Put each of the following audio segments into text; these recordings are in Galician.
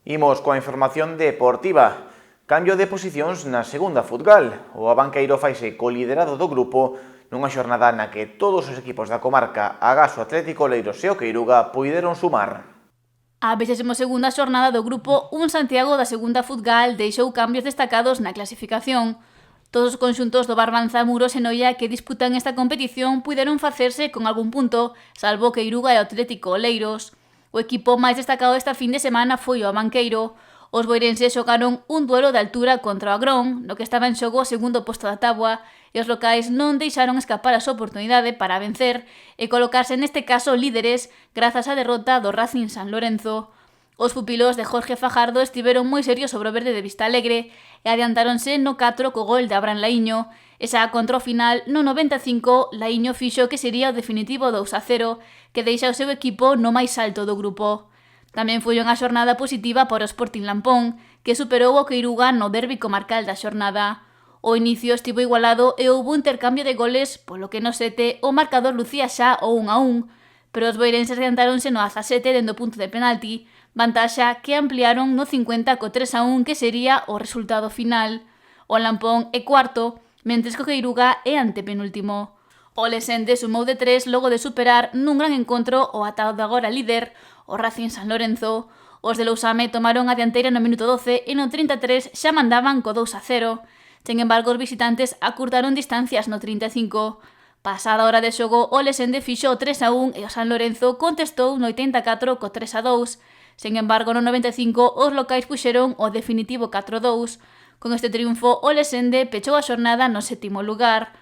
Imos coa información deportiva. Cambio de posicións na segunda futgal. O Abanqueiro faise co-liderado do grupo nunha xornada na que todos os equipos da comarca, Agaso, Atlético, Oleiros e o Queiruga, puideron sumar. A 22ª xornada do grupo, un Santiago da segunda futgal deixou cambios destacados na clasificación. Todos os conxuntos do Barbanza, Muros e Noia que disputan esta competición puideron facerse con algún punto, salvo Queiruga e Atlético Oleiros. O equipo máis destacado esta fin de semana foi o Abanqueiro. Os boirenses xogaron un duelo de altura contra o Agrón, no que estaba en xogo o segundo posto da táboa, e os locais non deixaron escapar a súa oportunidade para vencer e colocarse neste caso líderes grazas á derrota do Racing San Lorenzo. Os pupilos de Jorge Fajardo estiveron moi serios sobre o verde de Vistalegre e adiantáronse no 4 co gol de Abraham Laíño. Esa contra o final, no 95, Laíño fixo que sería o definitivo 2-0, que deixa o seu equipo no máis alto do grupo. Tamén foi unha xornada positiva para o Sporting Lampón, que superou o Queiruga no derbi comarcal da xornada. O inicio estivo igualado e houbo intercambio de goles, polo que no 7 o marcador lucía xa o 1-1, pero os boirenses adiantáronse no 17 dende o punto de penalti, vantaxa que ampliaron no 50 co 3-1 que sería o resultado final. O Lampón é cuarto, mentres que o Queiruga é antepenúltimo. O Lesende sumou de 3 logo de superar nun gran encontro o ata agora líder, o Racing San Lorenzo. Os de Lousame tomaron a dianteira no minuto 12 e no 33 xa mandaban co 2-0. Sen embargo, os visitantes acurtaron distancias no 35. Pasada a hora de xogo, o Lesende fixo o 3-1 e o San Lorenzo contestou no 84 co 3-2. Sen embargo, no 95 os locais puxeron o definitivo 4-2. Con este triunfo, o Lesende pechou a xornada no 7º lugar.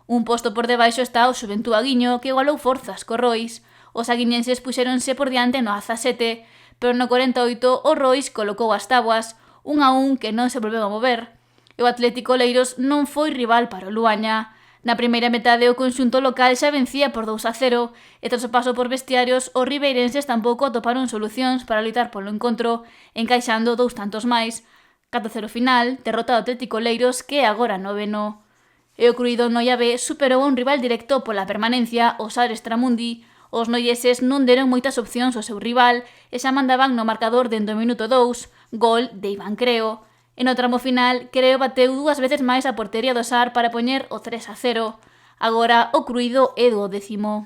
Un posto por debaixo está o Xuventud Aguiño, que igualou forzas co Rois. Os aguiñenses puxéronse por diante no 17, pero no 48 o Rois colocou as táboas, 1-1 que non se volveu a mover. E o Atlético Oleiros non foi rival para o Luaña. Na primeira metade o conxunto local xa vencía por 2-0 e tras o paso por vestiarios os ribeirenses tampouco atoparon solucións para loitar polo encontro, encaixando 2 tantos máis. 4-0 final, derrota do Atlético Oleiros que é agora noveno. E o Cruído Noia B superou a un rival directo pola permanencia, o Sar Extramundi. Os noieses non deron moitas opcións ao seu rival e xa mandaban no marcador dende o minuto 2, gol de Iván Creo. E no tramo final, Creo bateu 2 veces máis a portería do Sar para poñer o 3-0. Agora o Cruído é 12º.